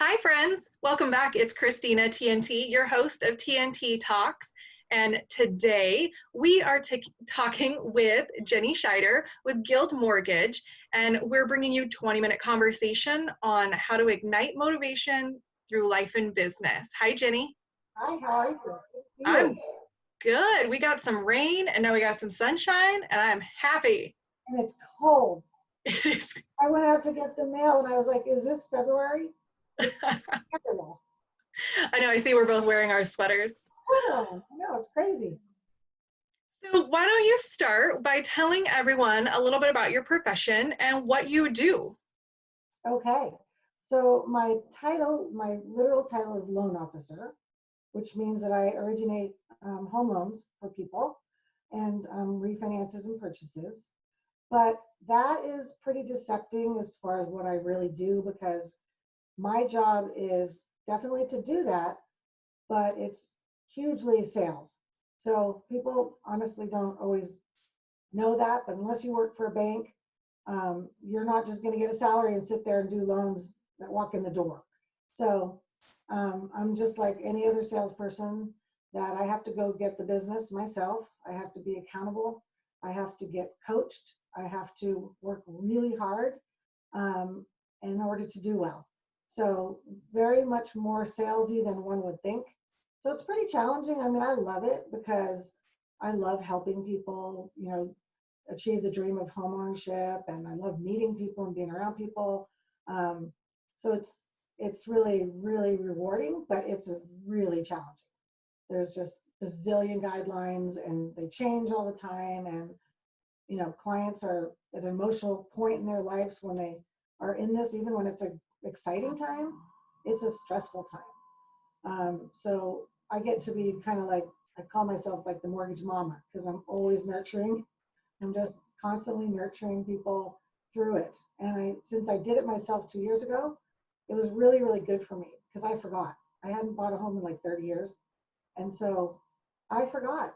Hi, friends. Welcome back. It's Christina TnT, your host of TnT Talks. And today we are talking with Ginny Schider with Guild Mortgage. And we're bringing you 20-minute conversation on how to ignite motivation through life and business. Hi, Ginny. Hi, how are you? I'm good. We got some rain and now we got some sunshine and I'm happy. And it's cold. It is. I went out to get the mail and I was like, is this February? It's terrible. I know, I see we're both wearing our sweaters. I know, it's crazy. So why don't you start by telling everyone a little bit about your profession and what you do? Okay, so my literal title is loan officer, which means that I originate home loans for people and refinances and purchases. But that is pretty deceptive as far as what I really do, because my job is definitely to do that, but it's hugely sales. So people honestly don't always know that, but unless you work for a bank, you're not just going to get a salary and sit there and do loans that walk in the door. So I'm just like any other salesperson, that I have to go get the business myself. I have to be accountable. I have to get coached. I have to work really hard in order to do well. So very much more salesy than one would think. So it's pretty challenging. I mean, I love it because I love helping people, achieve the dream of homeownership, and I love meeting people and being around people. So it's really, really rewarding, but it's really challenging. There's just a zillion guidelines and they change all the time. And, clients are at an emotional point in their lives when they are in this, even when it's an exciting time, it's a stressful time. So I get to be kind of like, I call myself like the mortgage mama, because I'm always nurturing. I'm just constantly nurturing people through it. And since I did it myself 2 years ago, it was really, really good for me, because I forgot. I hadn't bought a home in like 30 years. And so I forgot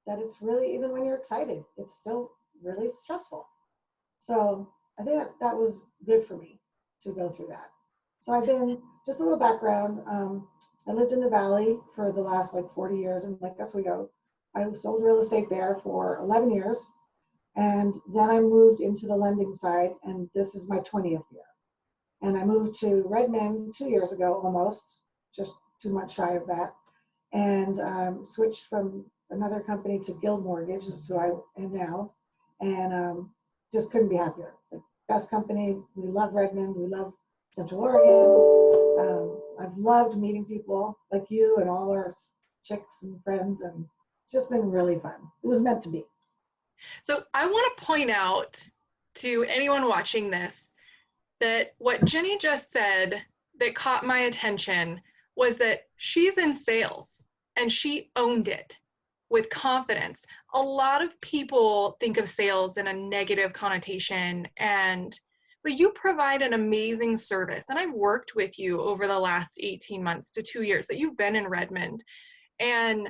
that it's really, even when you're excited, it's still really stressful. So I think that was good for me to go through that. So I've been, just a little background, I lived in the Valley for the last like 40 years in Lake Oswego. I sold real estate there for 11 years. And then I moved into the lending side, and this is my 20th year. And I moved to Redmond 2 years ago, almost, just 2 months shy of that, and switched from another company to Guild Mortgage, which is who I am now, and just couldn't be happier. The best company. We love Redmond. We love Central Oregon. I've loved meeting people like you and all our chicks and friends, and it's just been really fun. It was meant to be. So I want to point out to anyone watching this that what Ginny just said that caught my attention was that she's in sales and she owned it with confidence. A lot of people think of sales in a negative connotation, but you provide an amazing service. And I've worked with you over the last 18 months to 2 years that you've been in Redmond, and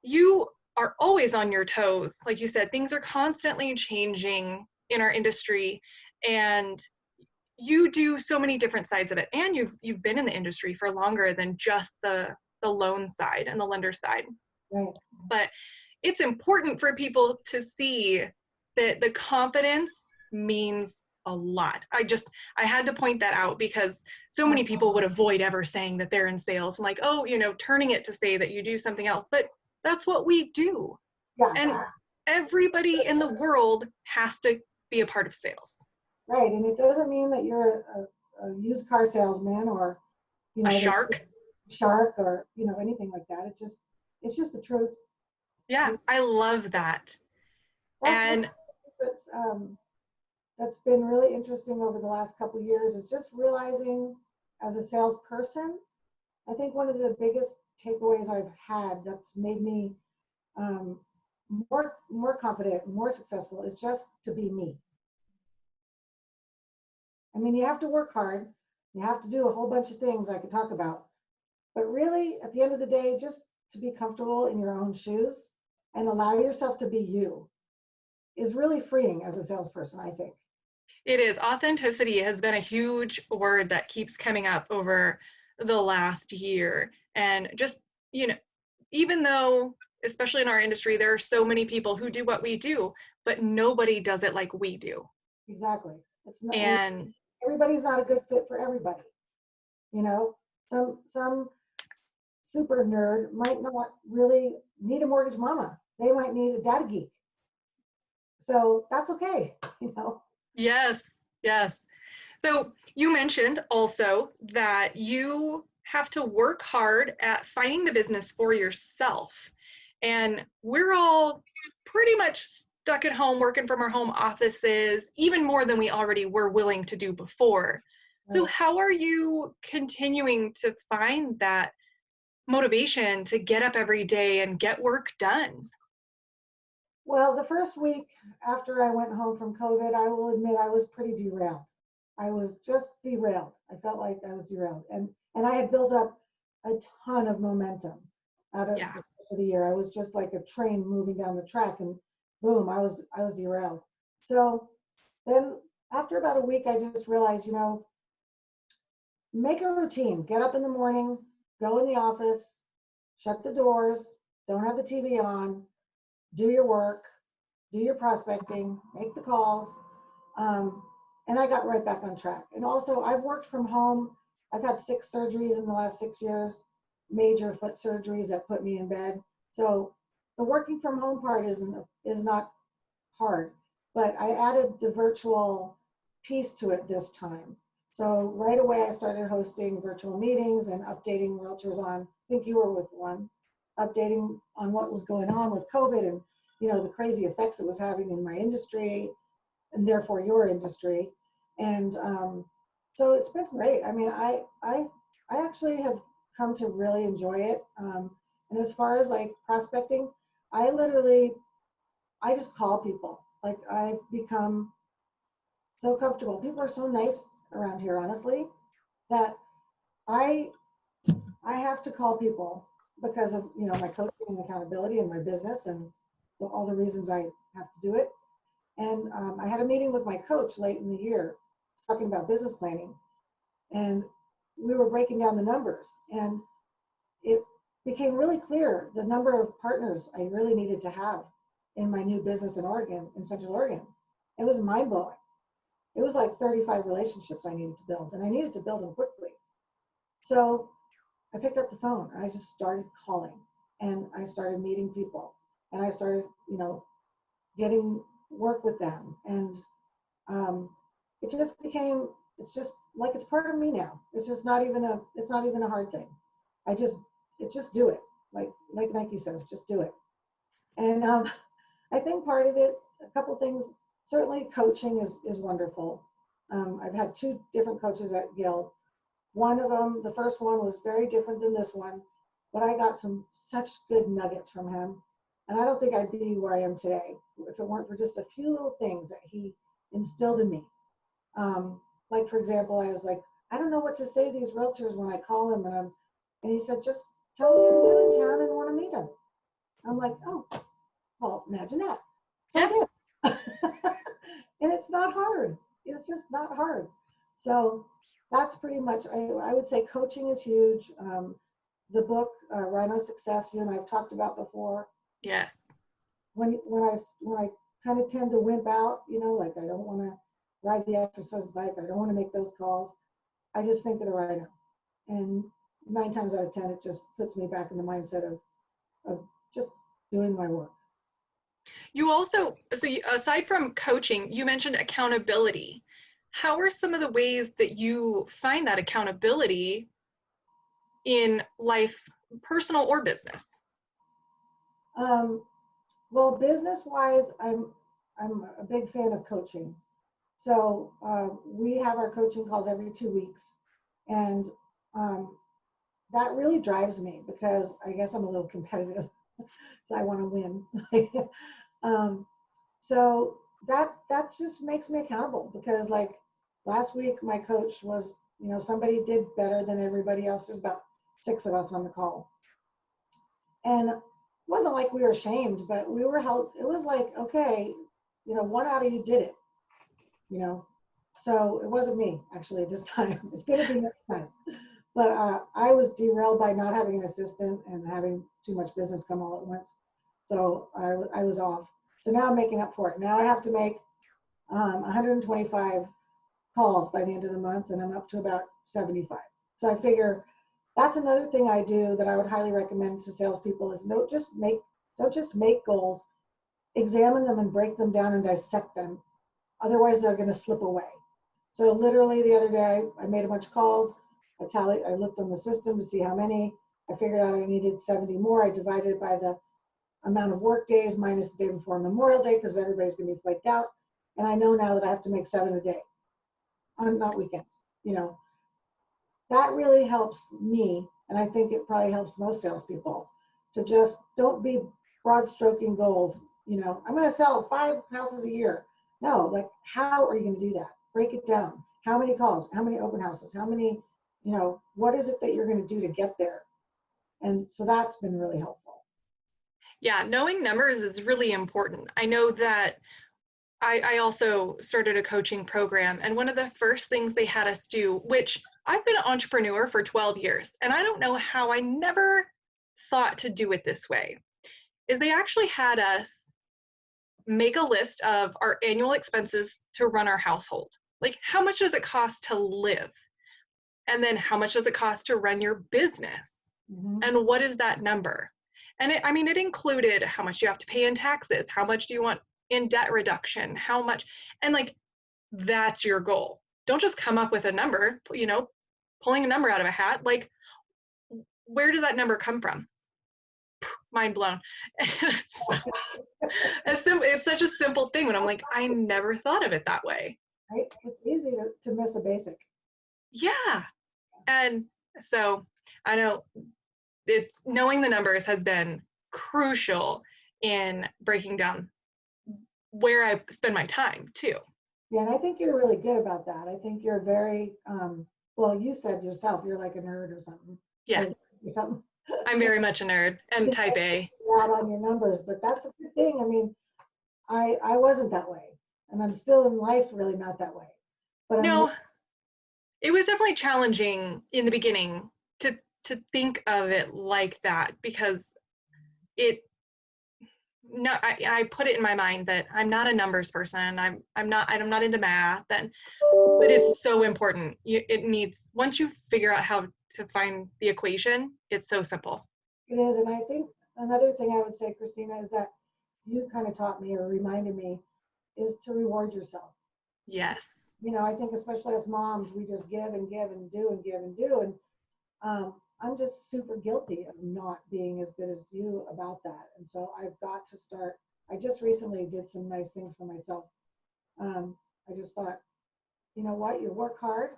you are always on your toes. Like you said, things are constantly changing in our industry, and you do so many different sides of it. And you've been in the industry for longer than just the loan side and the lender side. Right. But it's important for people to see that the confidence means a lot. I had to point that out, because so many people would avoid ever saying that they're in sales and like, oh, turning it to say that you do something else. But that's what we do. Yeah. And everybody in the world has to be a part of sales. Right. And it doesn't mean that you're a used car salesman, or, a shark or, anything like that. It's just the truth. Yeah. I love that. That's been really interesting over the last couple of years, is just realizing as a salesperson, I think one of the biggest takeaways I've had that's made me more confident, more successful, is just to be me. I mean, you have to work hard. You have to do a whole bunch of things I could talk about. But really, at the end of the day, just to be comfortable in your own shoes and allow yourself to be you is really freeing as a salesperson, I think. It is. Authenticity has been a huge word that keeps coming up over the last year. And just, you know, even though, especially in our industry, there are so many people who do what we do, but nobody does it like we do. Exactly. It's not, and And everybody's not a good fit for everybody. You know, some super nerd might not really need a mortgage mama. They might need a data geek. So that's okay, you know. yes, yes. So you mentioned also that you have to work hard at finding the business for yourself. And we're all pretty much stuck at home working from our home offices, even more than we already were willing to do before. So, Right. how are you continuing to find that motivation to get up every day and get work done? Well, the first week after I went home from COVID, I will admit I was pretty derailed. I was just derailed. I felt like I was derailed. And I had built up a ton of momentum out of Yeah. the course of the year. I was just like a train moving down the track and boom, I was derailed. So then after about a week, I just realized, make a routine. Get up in the morning, go in the office, shut the doors, don't have the TV on, do your work, do your prospecting, make the calls. Um, and I got right back on track. And also, I've worked from home. I've had 6 surgeries in the last 6 years, major foot surgeries that put me in bed. So the working from home part is not hard, but I added the virtual piece to it this time. So right away, I started hosting virtual meetings and updating realtors on, I think you were with one, updating on what was going on with COVID and the crazy effects it was having in my industry and therefore your industry. And so it's been great. I mean, I actually have come to really enjoy it. And as far as like prospecting, I literally I just call people. Like I've become so comfortable. People are so nice around here, honestly, that I I have to call people because of my coaching and accountability and my business and all the reasons I have to do it. And I had a meeting with my coach late in the year talking about business planning, and we were breaking down the numbers, and it became really clear the number of partners I really needed to have in my new business in Oregon, in Central Oregon. It was mind blowing. It was like 35 relationships I needed to build, and I needed to build them quickly. So I picked up the phone and I just started calling, and I started meeting people, and I started, getting work with them. And um, it just became, it's just like it's part of me now. It's not even a hard thing. Just do it. Like Nike says, just do it. And I think part of it, a couple things, certainly coaching is wonderful. I've had 2 different coaches at Guild. One of them, the first one was very different than this one, but I got such good nuggets from him. And I don't think I'd be where I am today if it weren't for just a few little things that he instilled in me. Like for example, I was like, I don't know what to say to these realtors when I call them, and he said, just tell me you're in town and want to meet them. I'm like, oh, well, imagine that. So Yeah. I did. And it's not hard. It's just not hard. So that's pretty much, I would say coaching is huge. The book, Rhino Success, you and I've talked about before. Yes. When I kind of tend to wimp out, like I don't want to ride the exercise bike, I don't want to make those calls, I just think of the Rhino. And 9 times out of 10, it just puts me back in the mindset of just doing my work. You also, so you, aside from coaching, you mentioned accountability. How are some of the ways that you find that accountability in life, personal or business? Um, well, business wise, I'm a big fan of coaching. So we have our coaching calls every 2 weeks, and um, that really drives me because I guess I'm a little competitive, so I want to win. um, so that just makes me accountable because like last week my coach was, somebody did better than everybody else. There's about 6 of us on the call, and it wasn't like we were ashamed, but we were held. It was like, okay, one out of you did it, you know. So it wasn't me actually this time. It's going to be next time. But I was derailed by not having an assistant and having too much business come all at once. So I was off. So now I'm making up for it. Now I have to make 125 calls by the end of the month, and I'm up to about 75. So I figure that's another thing I do that I would highly recommend to salespeople is don't just make goals, examine them and break them down and dissect them. Otherwise, they're going to slip away. So literally the other day, I made a bunch of calls. I looked on the system to see how many. I figured out I needed 70 more. I divided it by the amount of work days minus the day before Memorial Day because everybody's going to be flaked out. And I know now that I have to make 7 a day, on not weekends. You know, that really helps me, and I think it probably helps most salespeople to just don't be broad stroking goals. You know, I'm going to sell 5 houses a year. No, like, how are you going to do that? Break it down. How many calls? How many open houses? How many, what is it that you're going to do to get there? And so that's been really helpful. Yeah, knowing numbers is really important. I know that I also started a coaching program, and one of the first things they had us do, which I've been an entrepreneur for 12 years, and I don't know how I never thought to do it this way, is they actually had us make a list of our annual expenses to run our household. Like, how much does it cost to live? And then how much does it cost to run your business? Mm-hmm. And what is that number? And it included how much you have to pay in taxes, how much do you want in debt reduction, how much, and like, that's your goal. Don't just come up with a number, pulling a number out of a hat. Like, where does that number come from? Mind blown. It's such a simple thing when I'm like, I never thought of it that way. Right? It's easy to miss a basic. Yeah. And so I know knowing the numbers has been crucial in breaking down where I spend my time too. Yeah, and I think you're really good about that. I think you're very, well, you said yourself, you're like a nerd or something. Yeah. Or something. I'm very much a nerd and type A. Out on your numbers, but that's a good thing. I mean, I wasn't that way, and I'm still in life really not that way. But No, it was definitely challenging in the beginning to think of it like that, because I put it in my mind that I'm not a numbers person. I'm not into math, but it's so important. It needs, once you figure out how to find the equation, it's so simple. it is, and I think another thing I would say, Christina, is that you kind of taught me or reminded me is to reward yourself. Yes. I think especially as moms, we just give and give and do and give and do, and I'm just super guilty of not being as good as you about that. And so I've got to start. I just recently did some nice things for myself. I just thought, you know what, you work hard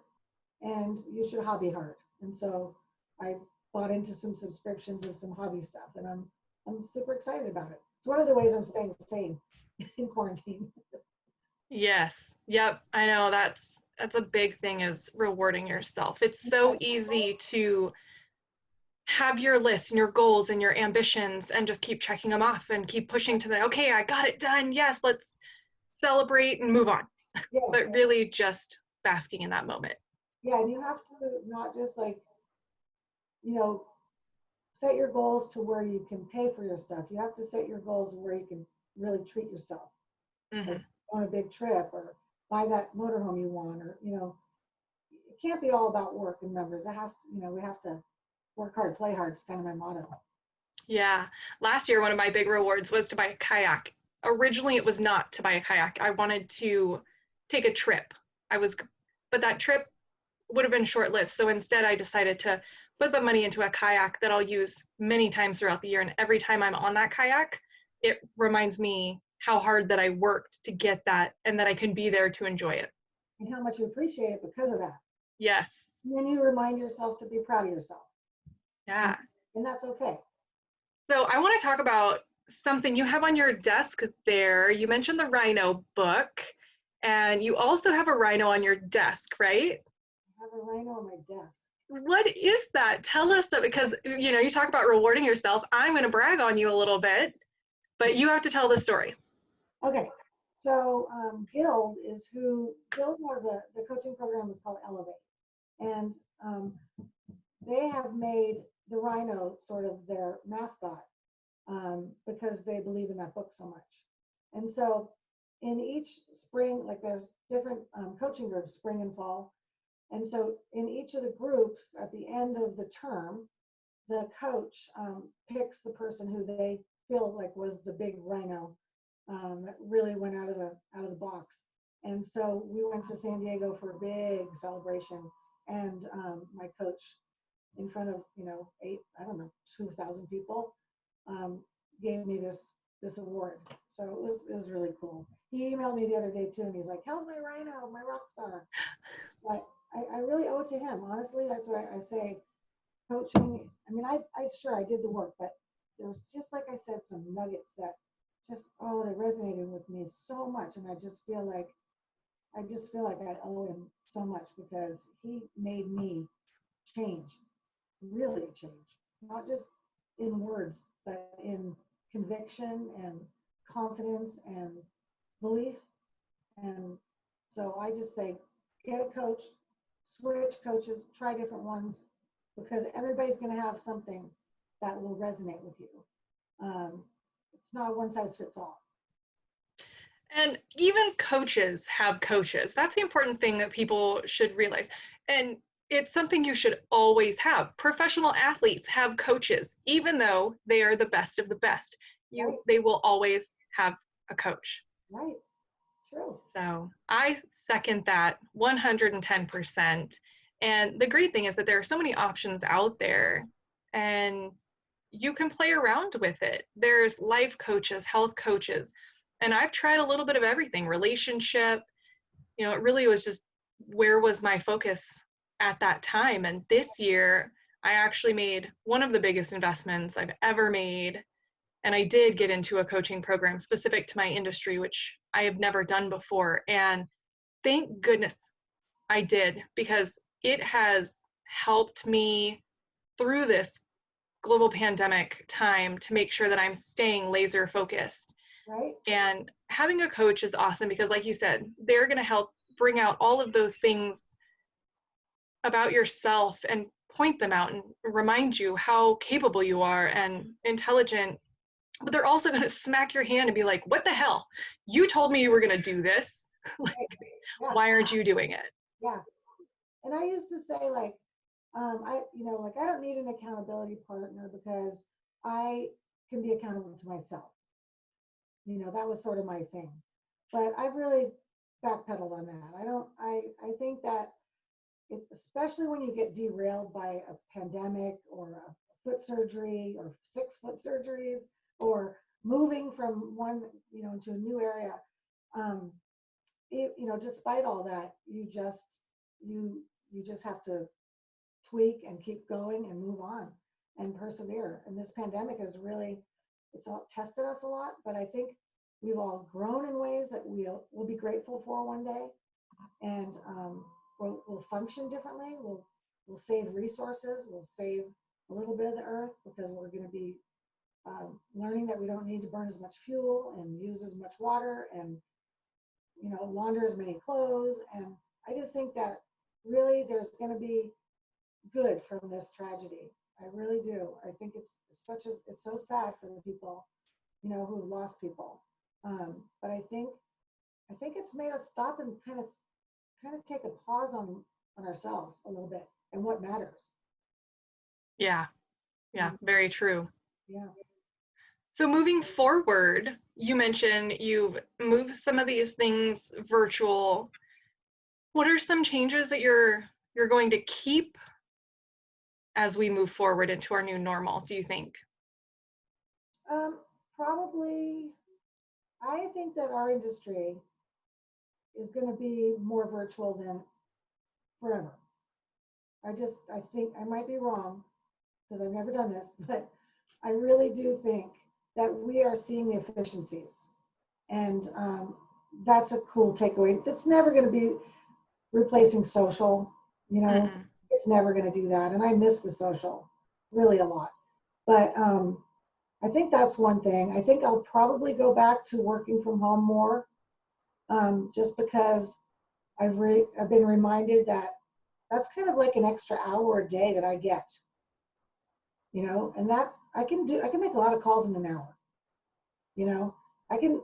and you should hobby hard. And so I bought into some subscriptions of some hobby stuff, and I'm super excited about it. It's one of the ways I'm staying sane in quarantine. Yes. Yep. I know that's a big thing, is rewarding yourself. It's so easy to have your list and your goals and your ambitions and just keep checking them off and keep pushing to the, okay, I got it done. Yes, let's celebrate and move on. Yeah. But really just basking in that moment. Yeah, and you have to not just like, set your goals to where you can pay for your stuff. You have to set your goals where you can really treat yourself. Mm-hmm. Like on a big trip or buy that motorhome you want, or, it can't be all about work and numbers. It has to, we have to work hard, play hard. It's kind of my motto. Yeah. Last year, one of my big rewards was to buy a kayak. Originally, it was not to buy a kayak. I wanted to take a trip. But that trip would have been short-lived. So instead, I decided to put the money into a kayak that I'll use many times throughout the year. And every time I'm on that kayak, it reminds me how hard that I worked to get that, and that I can be there to enjoy it. And how much you appreciate it because of that. Yes. And then you remind yourself to be proud of yourself. Yeah. And that's okay. So I want to talk about something you have on your desk there. You mentioned the Rhino book, and you also have a Rhino on your desk, right? I have a Rhino on my desk. What is that? Tell us, because you talk about rewarding yourself. I'm going to brag on you a little bit, but you have to tell the story. Okay. So Guild has the coaching program is called Elevate. And they have made the rhino sort of their mascot because they believe in that book so much. And so in each spring, like there's different coaching groups, spring and fall. And so in each of the groups at the end of the term, the coach picks the person who they feel like was the big rhino that really went out of the box. And so we went to San Diego for a big celebration, and my coach, in front of 2,000 people, gave me this award. So it was really cool. He emailed me the other day too, and he's like, "How's my rhino, my rock star?" But I really owe it to him. Honestly, that's why I say coaching. I mean, I sure I did the work, but there was, just like I said, some nuggets that just they resonated with me so much, and I just feel like I owe him so much because he made me change, really change, not just in words, but in conviction and confidence and belief. And so I just say, get a coach, switch coaches, try different ones, because everybody's going to have something that will resonate with you. It's not one size fits all. And even coaches have coaches. That's the important thing that people should realize. And it's something you should always have. Professional athletes have coaches, even though they are the best of the best. Right. They will always have a coach. Right. True. So I second that 110%. And the great thing is that there are so many options out there, and you can play around with it. There's life coaches, health coaches, and I've tried a little bit of everything. Relationship, it really was just where was my focus at that time. And this year, I actually made one of the biggest investments I've ever made. And I did get into a coaching program specific to my industry, which I have never done before. And thank goodness I did, because it has helped me through this global pandemic time to make sure that I'm staying laser focused. Right. And having a coach is awesome because, like you said, they're going to help bring out all of those things about yourself and point them out and remind you how capable you are and intelligent. But they're also going to smack your hand and be like, "What the hell? You told me you were going to do this. Like, yeah. Why aren't you doing it?" Yeah. And I used to say, like, I don't need an accountability partner because I can be accountable to myself. That was sort of my thing. But I've really backpedaled on that. I think that especially when you get derailed by a pandemic or a foot surgery or 6 foot surgeries or moving from one, into a new area, despite all that, you just have to tweak and keep going and move on and persevere. And this pandemic has really, it's all tested us a lot, but I think we've all grown in ways that we'll be grateful for one day. And we'll function differently. We'll save resources. We'll save a little bit of the earth because we're going to be learning that we don't need to burn as much fuel and use as much water and launder as many clothes. And I just think that really there's going to be good from this tragedy. I really do. I think it's so sad for the people, who have lost people. But I think it's made us stop and kind of take a pause on ourselves a little bit and what matters. Yeah, very true. Yeah. So moving forward, you mentioned you've moved some of these things virtual. What are some changes that you're going to keep as we move forward into our new normal, do you think? Probably, I think that our industry is going to be more virtual than forever. I think I might be wrong because I've never done this, but I really do think that we are seeing the efficiencies. And that's a cool takeaway. That's never going to be replacing social, Mm-mm. It's never going to do that. And I miss the social really a lot. But I think that's one thing. I think I'll probably go back to working from home more just because I've been reminded that that's kind of like an extra hour a day that I get, and that I can make a lot of calls in an hour, you know, I can,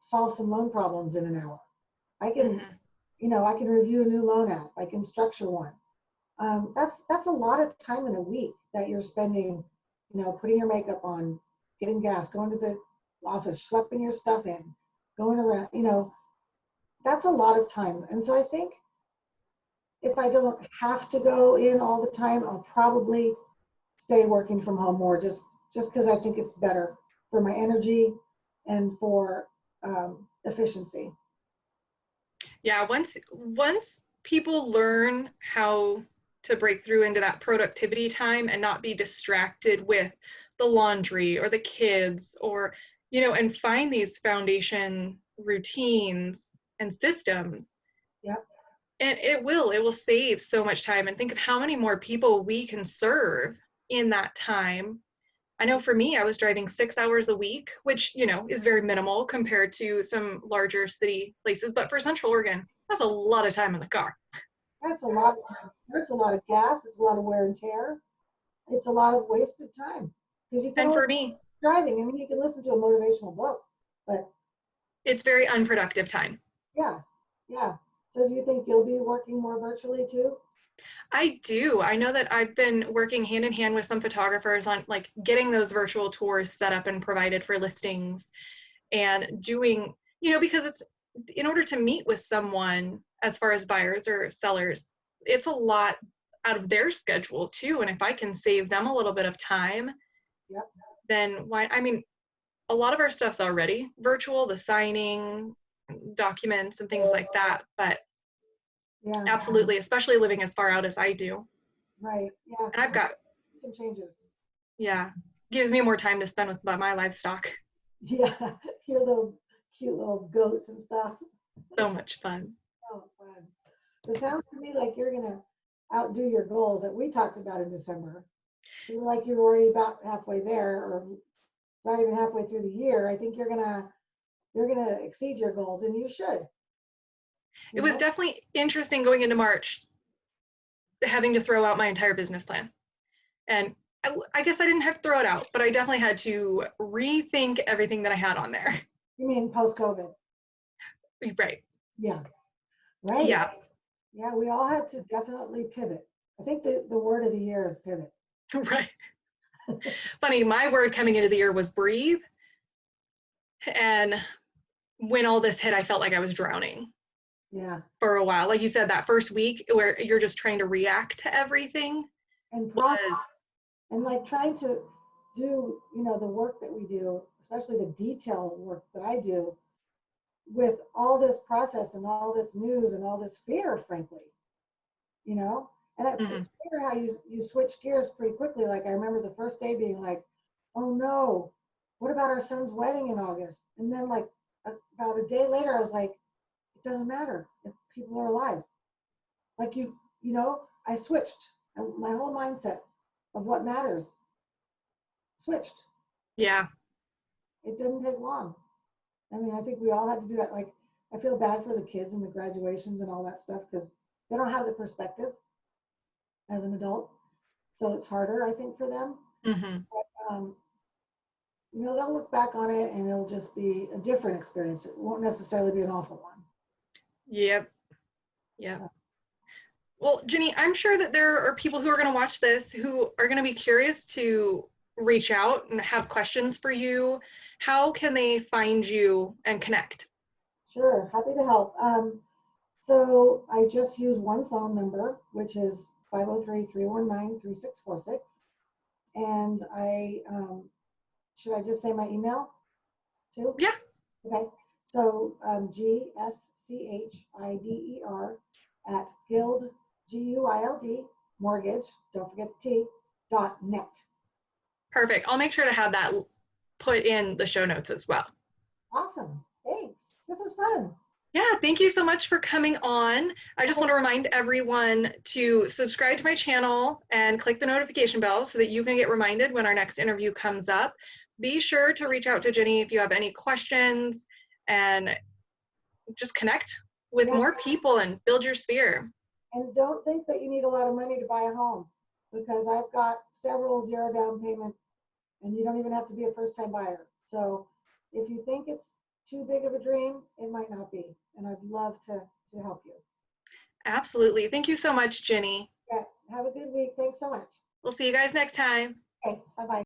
solve some loan problems in an hour. I can, Mhm. I can review a new loan app. I can structure one. That's a lot of time in a week that you're spending, putting your makeup on, getting gas, going to the office, schlepping your stuff in, going around, that's a lot of time. And so I think if I don't have to go in all the time, I'll probably stay working from home more, just because I think it's better for my energy and for efficiency. Yeah, once people learn how to break through into that productivity time and not be distracted with the laundry or the kids or, and find these foundation routines and systems, Yep. and it will save so much time. And think of how many more people we can serve in that time. I know for me, I was driving 6 hours a week, which, is very minimal compared to some larger city places. But for Central Oregon, that's a lot of time in the car. That's a lot of time. It's a lot of gas. It's a lot of wear and tear. It's a lot of wasted time because you can And only for me, driving. I mean, you can listen to a motivational book, but it's very unproductive time. yeah, yeah. So do you think you'll be working more virtually too? I do. I know that I've been working hand in hand with some photographers on like getting those virtual tours set up and provided for listings and doing, because it's in order to meet with someone as far as buyers or sellers, it's a lot out of their schedule too. And if I can save them a little bit of time, Yep. then why? I mean, a lot of our stuff's already virtual, the signing, documents, and things like that. But Yeah. absolutely, especially living as far out as I do. Right. Yeah. And I've got, Some changes. yeah, gives me more time to spend with my livestock. Yeah. Your little cute little goats and stuff. So much fun. Oh, fun. It sounds to me like you're gonna outdo your goals that we talked about in December. Feel like you're already about halfway there, or not even halfway through the year. I think you're gonna exceed your goals, and you should. It You was know, definitely interesting going into March, having to throw out my entire business plan. And I guess I didn't have to throw it out, but I definitely had to rethink everything that I had on there. you mean post-COVID? Right. Yeah. Right. Yeah. Yeah. We all had to definitely pivot. I think the word of the year is pivot. Right. Funny, my word coming into the year was breathe. And when all this hit, I felt like I was drowning Yeah. for a while. Like you said, that first week where you're just trying to react to everything And was, and like trying to do, the work that we do, especially the detail work that I do with all this process and all this news and all this fear, frankly, you know, and mhm. it's weird how you switch gears pretty quickly. Like I remember the first day being like, oh no, what about our son's wedding in August? And then like about a day later, I was like, it doesn't matter if people are alive. Like I switched my whole mindset of what matters switched. Yeah. It didn't take long. I mean, I think we all had to do that. Like, I feel bad for the kids and the graduations and all that stuff because they don't have the perspective as an adult. So it's harder, I think, for them. Hmm. Um, they'll look back on it and it'll just be a different experience. It won't necessarily be an awful one. Yep. Yep. So, Well, Ginny, I'm sure that there are people who are going to watch this who are going to be curious to reach out and have questions for you. How can they find you and connect? sure, happy to help. So I just use one phone number, which is 503-319-3646. And should I just say my email too? Yeah, Okay, so GSCHIDER at Guild, GUILD, mortgage, don't forget the T, .net. perfect. I'll make sure to have that put in the show notes as well. Awesome, thanks. This was fun. Yeah, thank you so much for coming on. I just want to remind everyone to subscribe to my channel and click the notification bell so that you can get reminded when our next interview comes up. Be sure to reach out to Ginny if you have any questions, and just connect with Yeah. more people and build your sphere. And don't think that you need a lot of money to buy a home, because I've got several 0 down payment, and you don't even have to be a first time buyer. So if you think it's too big of a dream, it might not be. And I'd love to help you. Absolutely. Thank you so much, Ginny. Yeah. Have a good week. Thanks so much. We'll see you guys next time. Okay. Bye-bye.